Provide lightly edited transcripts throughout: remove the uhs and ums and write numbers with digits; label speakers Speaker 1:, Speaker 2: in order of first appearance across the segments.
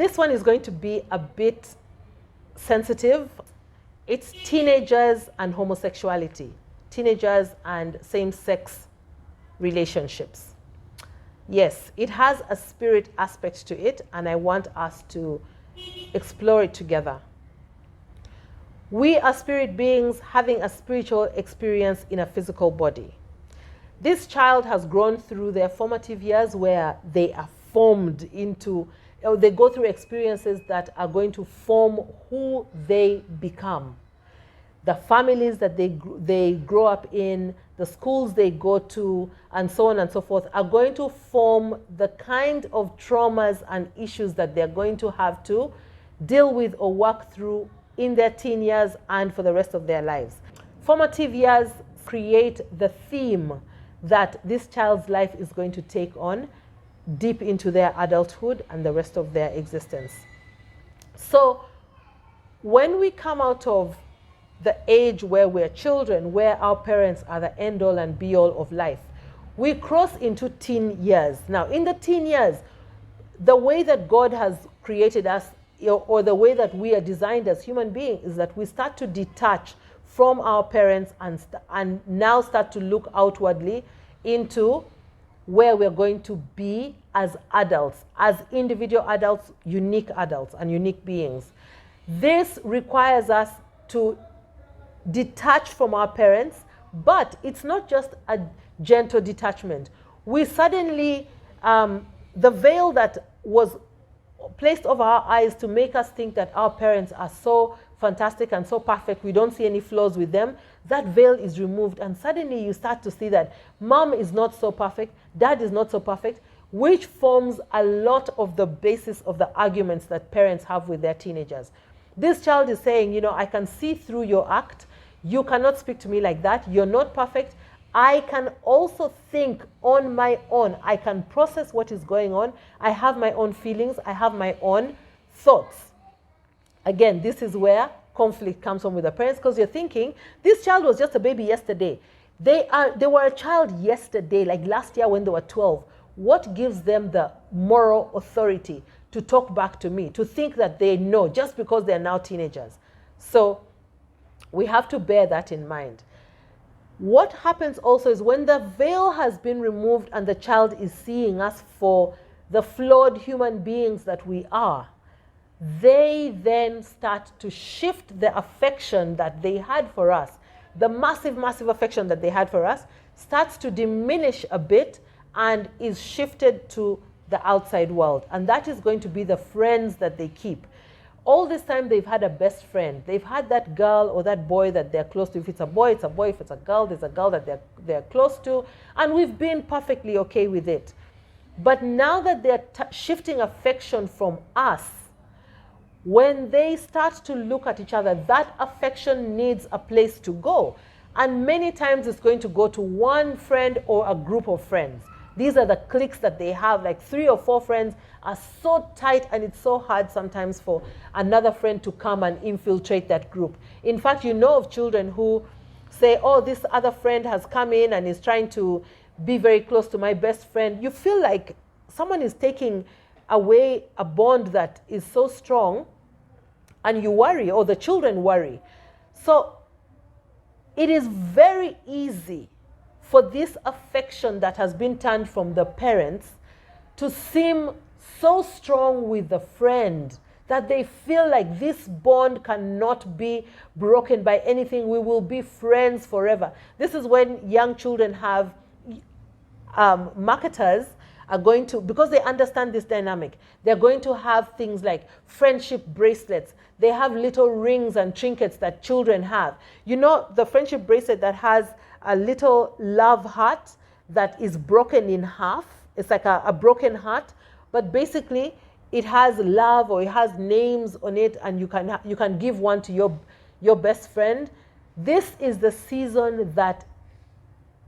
Speaker 1: This one is going to be a bit sensitive. It's teenagers and homosexuality, teenagers and same-sex relationships. Yes, it has a spirit aspect to it, and I want us to explore it together. We are spirit beings having a spiritual experience in a physical body. This child has grown through their formative years where they are formed into, or they go through experiences that are going to form who they become. The families that they grow up in, the schools they go to, and so on and so forth, are going to form the kind of traumas and issues that they're going to have to deal with or work through in their teen years and for the rest of their lives. Formative years create the theme that this child's life is going to take on deep into their adulthood and the rest of their existence. So when we come out of the age where we're children, where our parents are the end-all and be-all of life, we cross into teen years. Now, in the teen years, the way that God has created us, or the way that we are designed as human beings, is that we start to detach from our parents and now start to look outwardly into where we're going to be as adults, as individual adults, unique adults and unique beings. This requires us to detach from our parents, but it's not just a gentle detachment. We suddenly, the veil that was placed over our eyes to make us think that our parents are so fantastic and so perfect, we don't see any flaws with them, that veil is removed, and suddenly you start to see that mom is not so perfect, dad is not so perfect, which forms a lot of the basis of the arguments that parents have with their teenagers. This child is saying, you know, I can see through your act, you cannot speak to me like that, you're not perfect, I can also think on my own, I can process what is going on, I have my own feelings, I have my own thoughts. Again, this is where conflict comes from with the parents, because you're thinking, this child was just a baby yesterday. They were a child yesterday, like last year when they were 12. What gives them the moral authority to talk back to me, to think that they know just because they're now teenagers? So we have to bear that in mind. What happens also is when the veil has been removed and the child is seeing us for the flawed human beings that we are, they then start to shift the affection that they had for us. The massive, massive affection that they had for us starts to diminish a bit and is shifted to the outside world. And that is going to be the friends that they keep. All this time they've had a best friend. They've had that girl or that boy that they're close to. If it's a boy, it's a boy. If it's a girl, there's a girl that they're close to. And we've been perfectly okay with it. But now that they're shifting affection from us, when they start to look at each other, that affection needs a place to go. And many times it's going to go to one friend or a group of friends. These are the cliques that they have, like 3 or 4 friends are so tight, and it's so hard sometimes for another friend to come and infiltrate that group. In fact, you know of children who say, oh, this other friend has come in and is trying to be very close to my best friend. You feel like someone is taking away a bond that is so strong, and you worry, or the children worry. So it is very easy for this affection that has been turned from the parents to seem so strong with the friend that they feel like this bond cannot be broken by anything. We will be friends forever. This is when young children have marketers are going to, because they understand this dynamic, they're going to have things like friendship bracelets. They have little rings and trinkets that children have. You know, the friendship bracelet that has a little love heart that is broken in half. It's like a broken heart, but basically it has love, or it has names on it, and you can give one to your best friend. This is the season that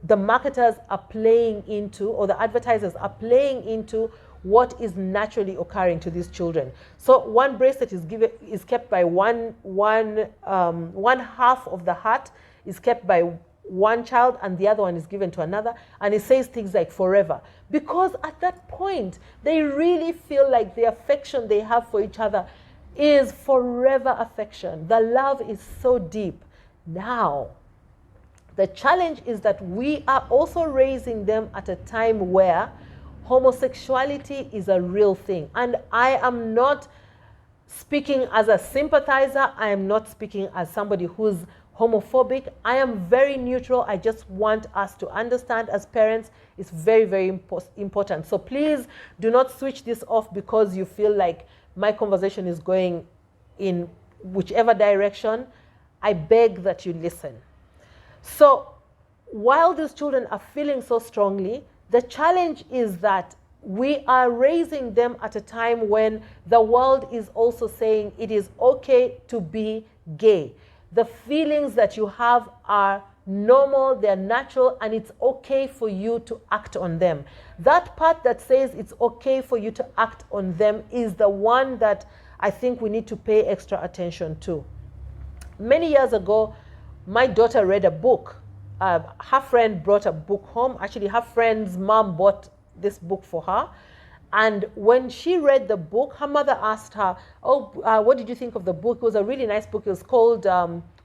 Speaker 1: the marketers are playing into, or the advertisers are playing into, what is naturally occurring to these children. So one bracelet is kept by one half of the heart is kept by one child and the other one is given to another, and it says things like forever. Because at that point, they really feel like the affection they have for each other is forever affection. The love is so deep. Now, the challenge is that we are also raising them at a time where homosexuality is a real thing. And I am not speaking as a sympathizer. I am not speaking as somebody who's homophobic. I am very neutral. I just want us to understand as parents, it's very, very important. So please do not switch this off because you feel like my conversation is going in whichever direction. I beg that you listen. So while these children are feeling so strongly, the challenge is that we are raising them at a time when the world is also saying it is okay to be gay. The feelings that you have are normal, they're natural, and it's okay for you to act on them. That part that says it's okay for you to act on them is the one that I think we need to pay extra attention to. Many years ago, my daughter read a book. Her friend brought a book home. Actually, her friend's mom bought this book for her. And when she read the book, her mother asked her, what did you think of the book? It was a really nice book. It was called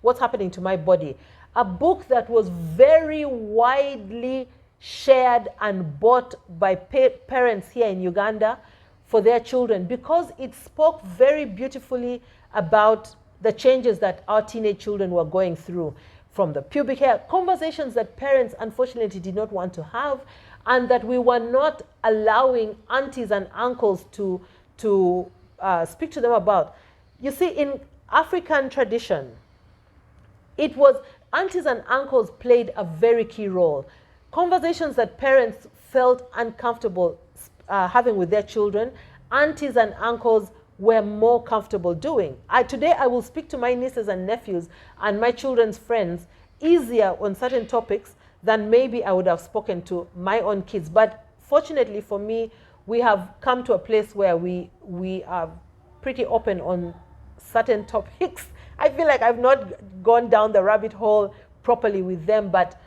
Speaker 1: What's Happening to My Body? A book that was very widely shared and bought by parents here in Uganda for their children because it spoke very beautifully about the changes that our teenage children were going through, from the pubic hair, conversations that parents unfortunately did not want to have, and that we were not allowing aunties and uncles to speak to them about. You see, in African tradition, it was aunties and uncles played a very key role. Conversations that parents felt uncomfortable having with their children, aunties and uncles were more comfortable doing. Today I will speak to my nieces and nephews and my children's friends easier on certain topics than maybe I would have spoken to my own kids. But fortunately for me, we have come to a place where we are pretty open on certain topics. I feel like I've not gone down the rabbit hole properly with them, but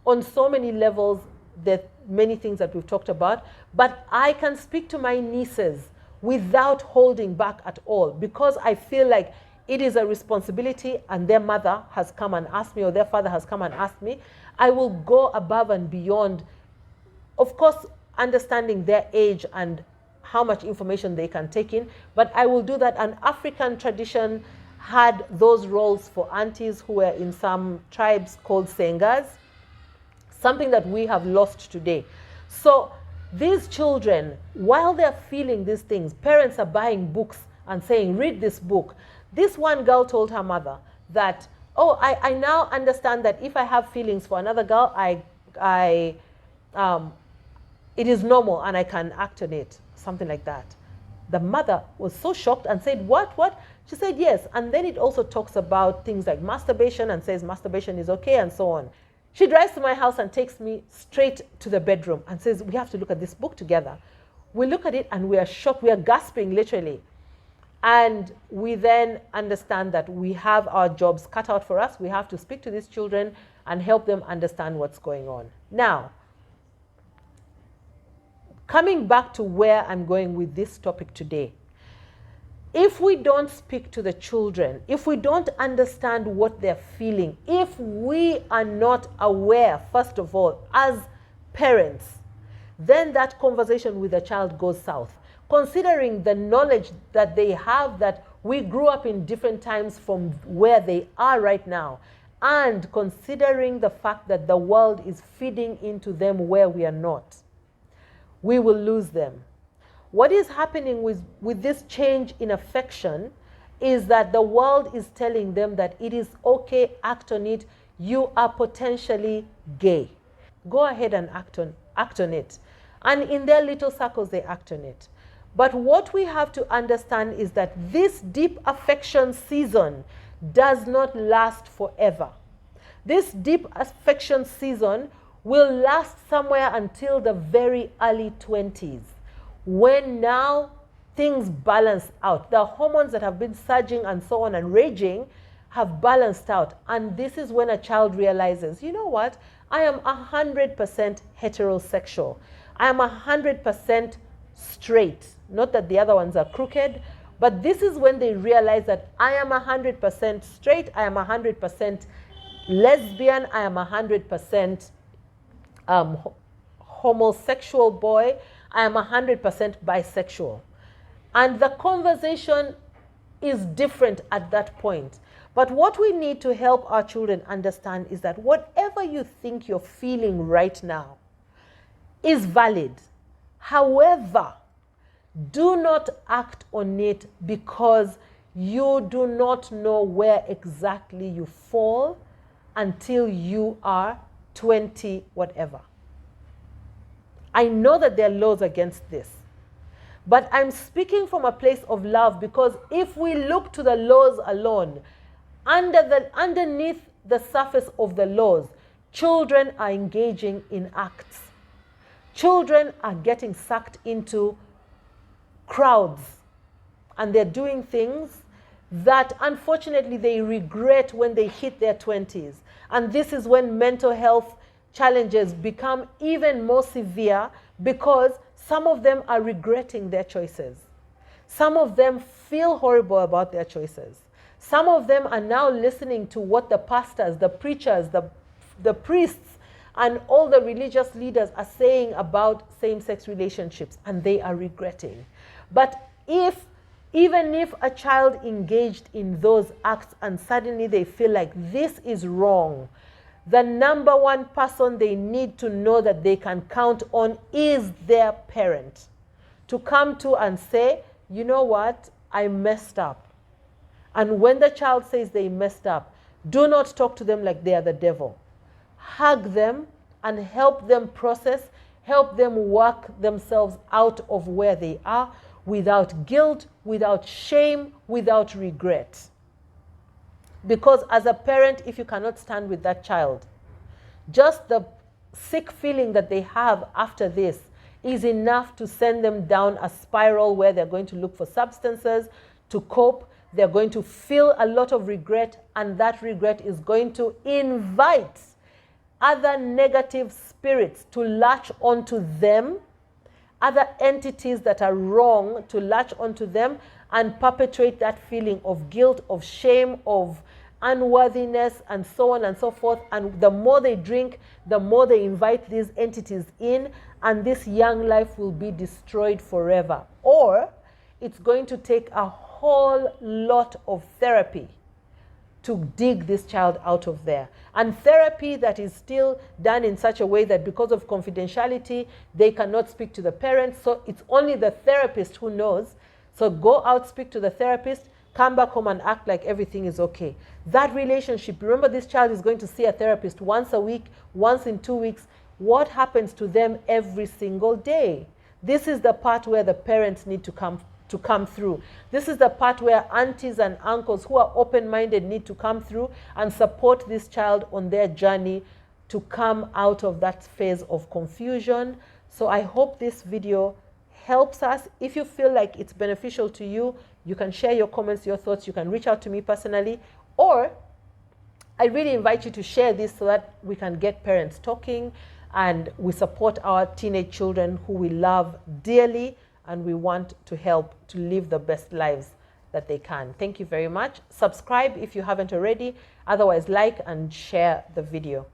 Speaker 1: on so many levels, there are many things that we've talked about. But I can speak to my nieces without holding back at all, because I feel like it is a responsibility, and their mother has come and asked me, or their father has come and asked me. I will go above and beyond, of course, understanding their age and how much information they can take in, but I will do that. An African tradition had those roles for aunties who were in some tribes called sengas, something that we have lost today. So these children, while they're feeling these things, parents are buying books and saying, read this book. This one girl told her mother that, I now understand that if I have feelings for another girl, it is normal and I can act on it, something like that. The mother was so shocked and said, what? She said, yes. And then it also talks about things like masturbation and says masturbation is okay and so on. She drives to my house and takes me straight to the bedroom and says, we have to look at this book together. We look at it and we are shocked. We are gasping, literally. And we then understand that we have our jobs cut out for us. We have to speak to these children and help them understand what's going on. Now, coming back to where I'm going with this topic today, if we don't speak to the children, if we don't understand what they're feeling, if we are not aware, first of all, as parents, then that conversation with the child goes south. Considering the knowledge that they have, that we grew up in different times from where they are right now, and considering the fact that the world is feeding into them where we are not, we will lose them. What is happening with this change in affection is that the world is telling them that it is okay, act on it, you are potentially gay. Go ahead and act on it. And in their little circles, they act on it. But what we have to understand is that this deep affection season does not last forever. This deep affection season will last somewhere until the very early 20s, when now things balance out. The hormones that have been surging and so on and raging have balanced out. And this is when a child realizes, you know what? I am 100% heterosexual. I am 100% straight. Not that the other ones are crooked, but this is when they realize that I am 100% straight, I am 100% lesbian, I am 100% homosexual boy, I am 100% bisexual. And the conversation is different at that point. But what we need to help our children understand is that whatever you think you're feeling right now is valid. However, do not act on it because you do not know where exactly you fall until you are 20 whatever. I know that there are laws against this, but I'm speaking from a place of love, because if we look to the laws alone, underneath the surface of the laws, children are engaging in acts. Children are getting sucked into crowds, and they're doing things that unfortunately they regret when they hit their 20s. And this is when mental health challenges become even more severe, because some of them are regretting their choices. Some of them feel horrible about their choices. Some of them are now listening to what the pastors, the preachers, the priests, and all the religious leaders are saying about same-sex relationships, and they are regretting. But even if a child engaged in those acts and suddenly they feel like this is wrong, the number one person they need to know that they can count on is their parent, to come to and say, you know what, I messed up. And when the child says they messed up, do not talk to them like they are the devil. Hug them and help them process, help them work themselves out of where they are, without guilt, without shame, without regret. Because as a parent, if you cannot stand with that child, just the sick feeling that they have after this is enough to send them down a spiral where they're going to look for substances to cope. They're going to feel a lot of regret, and that regret is going to invite other negative spirits to latch onto them, other entities that are wrong to latch onto them and perpetuate that feeling of guilt, of shame, of unworthiness, and so on and so forth. And the more they drink, the more they invite these entities in, and this young life will be destroyed forever. Or it's going to take a whole lot of therapy to dig this child out of there. And therapy that is still done in such a way that because of confidentiality, they cannot speak to the parents. So it's only the therapist who knows. So go out, speak to the therapist, come back home and act like everything is okay. That relationship, remember, this child is going to see a therapist once a week, once in 2 weeks. What happens to them every single day? This is the part where the parents need to come through. This is the part where aunties and uncles who are open-minded need to come through and support this child on their journey to come out of that phase of confusion. So I hope this video helps us. If you feel like it's beneficial to you, you can share your comments, your thoughts. You can reach out to me personally, or I really invite you to share this so that we can get parents talking and we support our teenage children who we love dearly, and we want to help to live the best lives that they can. Thank you very much. Subscribe if you haven't already. Otherwise, like and share the video.